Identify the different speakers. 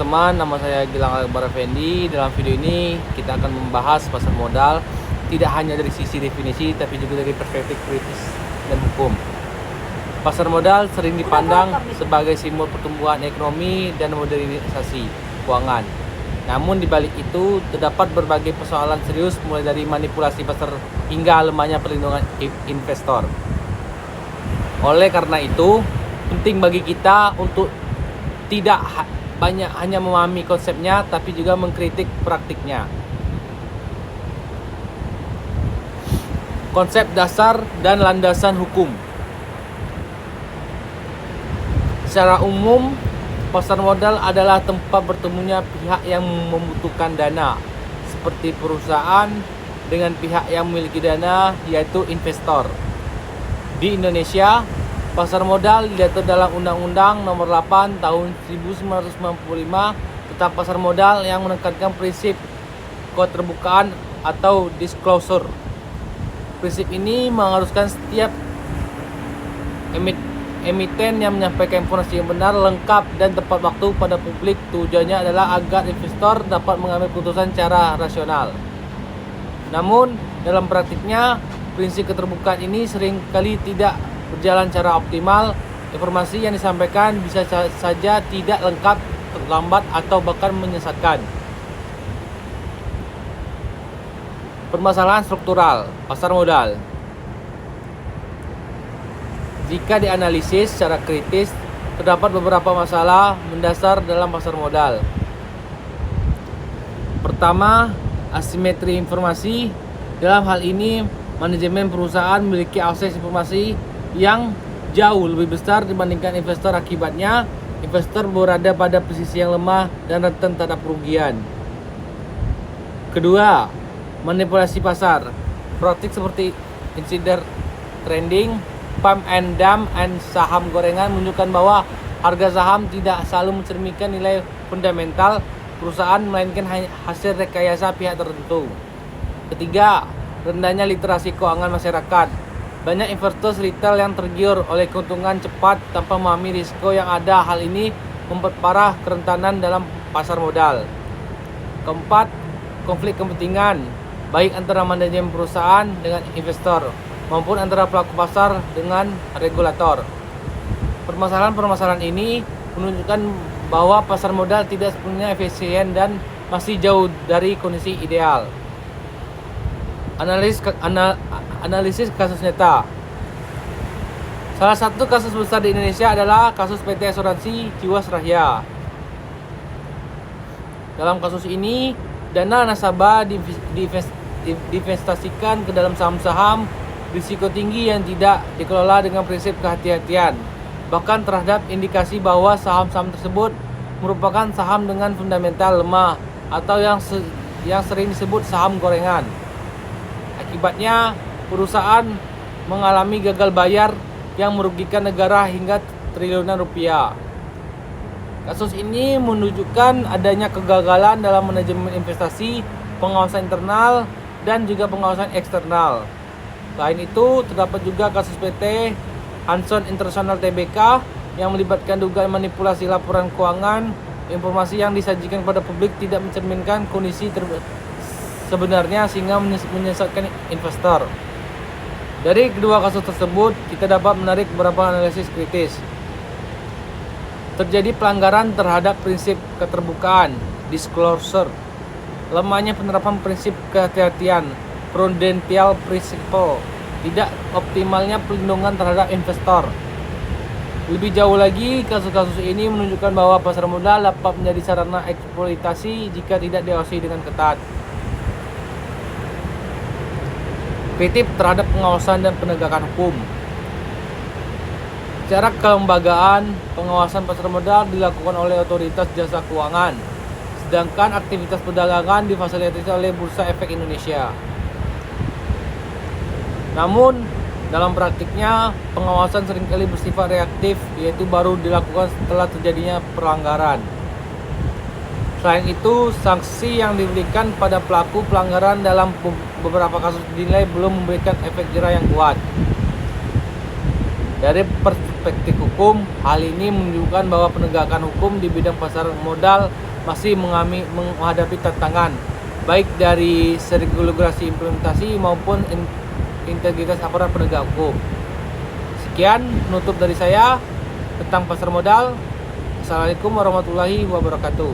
Speaker 1: teman-teman, nama saya Gilang Akbar Effendi. Dalam video ini kita akan membahas pasar modal tidak hanya dari sisi definisi tapi juga dari perspektif kritis dan hukum. Pasar modal sering dipandang sebagai simbol pertumbuhan ekonomi dan modernisasi keuangan. Namun di balik itu terdapat berbagai persoalan serius, mulai dari manipulasi pasar hingga lemahnya perlindungan investor. Oleh karena itu, penting bagi kita untuk tidak banyak hanya memahami konsepnya, tapi juga mengkritik praktiknya. Konsep dasar dan landasan hukum. Secara umum, pasar modal adalah tempat bertemunya pihak yang membutuhkan dana, seperti perusahaan dengan pihak yang memiliki dana, yaitu investor. Di Indonesia, pasar modal diatur dalam Undang-Undang Nomor 8 Tahun 1995 tentang pasar modal yang menekankan prinsip keterbukaan atau disclosure. Prinsip ini mengharuskan setiap emiten yang menyampaikan informasi yang benar, lengkap, dan tepat waktu pada publik. Tujuannya adalah agar investor dapat mengambil keputusan secara rasional. Namun, dalam praktiknya, prinsip keterbukaan ini seringkali tidak berjalan secara optimal. Informasi yang disampaikan bisa saja tidak lengkap, terlambat, atau bahkan menyesatkan. Permasalahan struktural pasar modal. Jika dianalisis secara kritis, terdapat beberapa masalah mendasar dalam pasar modal. Pertama, asimetri informasi. Dalam hal ini, manajemen perusahaan memiliki akses informasi yang jauh lebih besar dibandingkan investor. Akibatnya, investor berada pada posisi yang lemah dan rentan terhadap kerugian. Kedua, manipulasi pasar. Praktik seperti insider trading, pump and dump, dan saham gorengan menunjukkan bahwa harga saham tidak selalu mencerminkan nilai fundamental perusahaan, melainkan hasil rekayasa pihak tertentu. Ketiga, rendahnya literasi keuangan masyarakat. Banyak investor retail yang tergiur oleh keuntungan cepat tanpa memahami risiko yang ada. Hal ini memperparah kerentanan dalam pasar modal. Keempat, konflik kepentingan, baik antara manajemen perusahaan dengan investor maupun antara pelaku pasar dengan regulator. Permasalahan-permasalahan ini menunjukkan bahwa pasar modal tidak sepenuhnya efisien dan masih jauh dari kondisi ideal. Analisis kasus nyata. Salah satu kasus besar di Indonesia adalah kasus PT Asuransi Jiwasraya. Dalam kasus ini, dana nasabah diinvestasikan ke dalam saham-saham risiko tinggi yang tidak dikelola dengan prinsip kehati-hatian. Bahkan terhadap indikasi bahwa saham-saham tersebut merupakan saham dengan fundamental lemah atau yang sering disebut saham gorengan. Akibatnya, perusahaan mengalami gagal bayar yang merugikan negara hingga triliunan rupiah. Kasus ini menunjukkan adanya kegagalan dalam manajemen investasi, pengawasan internal, dan juga pengawasan eksternal. Selain itu, terdapat juga kasus PT Hanson International Tbk yang melibatkan dugaan manipulasi laporan keuangan. Informasi yang disajikan kepada publik tidak mencerminkan kondisi sebenarnya sehingga menyesatkan investor. Dari kedua kasus tersebut, kita dapat menarik beberapa analisis kritis. Terjadi pelanggaran terhadap prinsip keterbukaan, disclosure, lemahnya penerapan prinsip kehati-hatian, prudential principle, tidak optimalnya perlindungan terhadap investor. Lebih jauh lagi, kasus-kasus ini menunjukkan bahwa pasar modal dapat menjadi sarana eksploitasi jika tidak diawasi dengan ketat. Kritik terhadap pengawasan dan penegakan hukum. Secara kelembagaan, pengawasan pasar modal dilakukan oleh otoritas jasa keuangan, sedangkan aktivitas perdagangan difasilitasi oleh Bursa Efek Indonesia. Namun, dalam praktiknya, pengawasan seringkali bersifat reaktif, yaitu baru dilakukan setelah terjadinya pelanggaran. Selain itu, sanksi yang diberikan pada pelaku pelanggaran dalam beberapa kasus dinilai belum memberikan efek jera yang kuat. Dari perspektif hukum, hal ini menunjukkan bahwa penegakan hukum di bidang pasar modal masih menghadapi tantangan baik dari segi regulasi implementasi maupun integritas aparat penegak hukum. Sekian penutup dari saya tentang pasar modal. Assalamualaikum warahmatullahi wabarakatuh.